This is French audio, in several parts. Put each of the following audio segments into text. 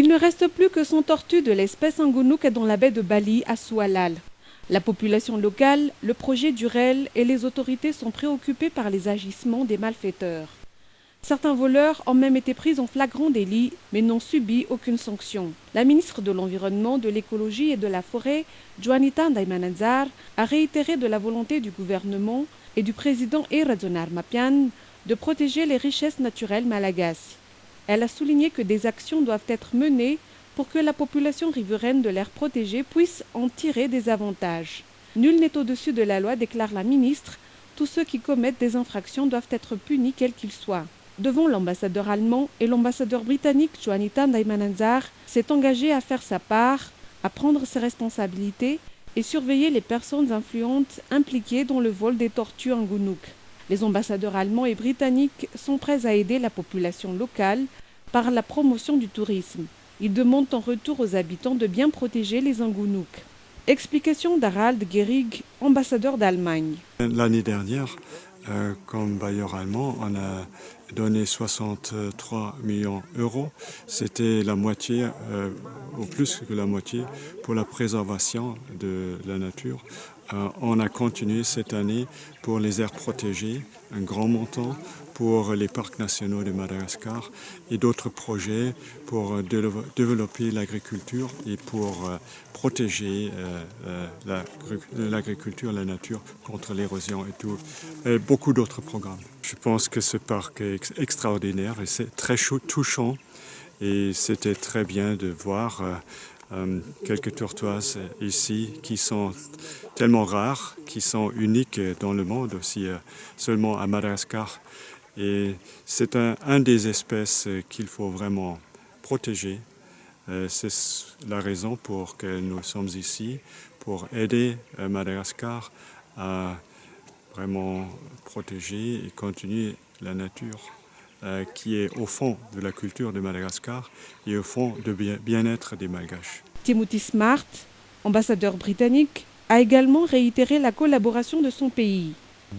Il ne reste plus que 100 tortues de l'espèce Angounouc dans la baie de Bali à Soualal. La population locale, le projet Durel et les autorités sont préoccupés par les agissements des malfaiteurs. Certains voleurs ont même été pris en flagrant délit, mais n'ont subi aucune sanction. La ministre de l'Environnement, de l'Écologie et de la Forêt, Juanita Ndaimanazar, a réitéré de la volonté du gouvernement et du président Erazonar Mapian de protéger les richesses naturelles malagasy. Elle a souligné que des actions doivent être menées pour que la population riveraine de l'aire protégée puisse en tirer des avantages. Nul n'est au-dessus de la loi, déclare la ministre. Tous ceux qui commettent des infractions doivent être punis quels qu'ils soient. Devant l'ambassadeur allemand et l'ambassadeur britannique Juanita Ndaimanazar s'est engagé à faire sa part, à prendre ses responsabilités et surveiller les personnes influentes impliquées dans le vol des tortues Angounouc. Les ambassadeurs allemands et britanniques sont prêts à aider la population locale par la promotion du tourisme. Ils demandent en retour aux habitants de bien protéger les Angounouc. Explication d'Harald Gehrig, ambassadeur d'Allemagne. L'année dernière, comme bailleur allemand, on a donné 63 millions d'euros. C'était la moitié, ou plus que la moitié, pour la préservation de la nature. On a continué cette année pour les aires protégées, un grand montant, pour les parcs nationaux de Madagascar et d'autres projets pour développer l'agriculture et pour protéger l'agriculture, la nature contre l'érosion et tout. Et beaucoup d'autres programmes. Je pense que ce parc est extraordinaire et c'est très touchant et c'était très bien de voir quelques tortoises ici qui sont tellement rares, qui sont uniques dans le monde aussi, seulement à Madagascar. Et c'est un des espèces qu'il faut vraiment protéger. C'est la raison pour laquelle nous sommes ici, pour aider Madagascar à vraiment protéger et continuer la nature qui est au fond de la culture de Madagascar et au fond du bien-être des Malgaches. Timothy Smart, ambassadeur britannique, a également réitéré la collaboration de son pays.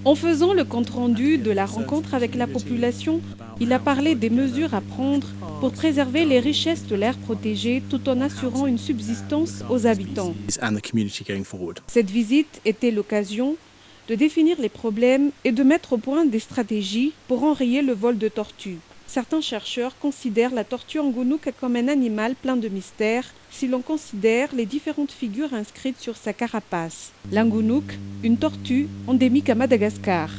En faisant le compte-rendu de la rencontre avec la population, il a parlé des mesures à prendre pour préserver les richesses de l'aire protégée tout en assurant une subsistance aux habitants. Cette visite était l'occasion de définir les problèmes et de mettre au point des stratégies pour enrayer le vol de tortues. Certains chercheurs considèrent la tortue Angounouc comme un animal plein de mystères si l'on considère les différentes figures inscrites sur sa carapace. L'Angounouc, une tortue endémique à Madagascar.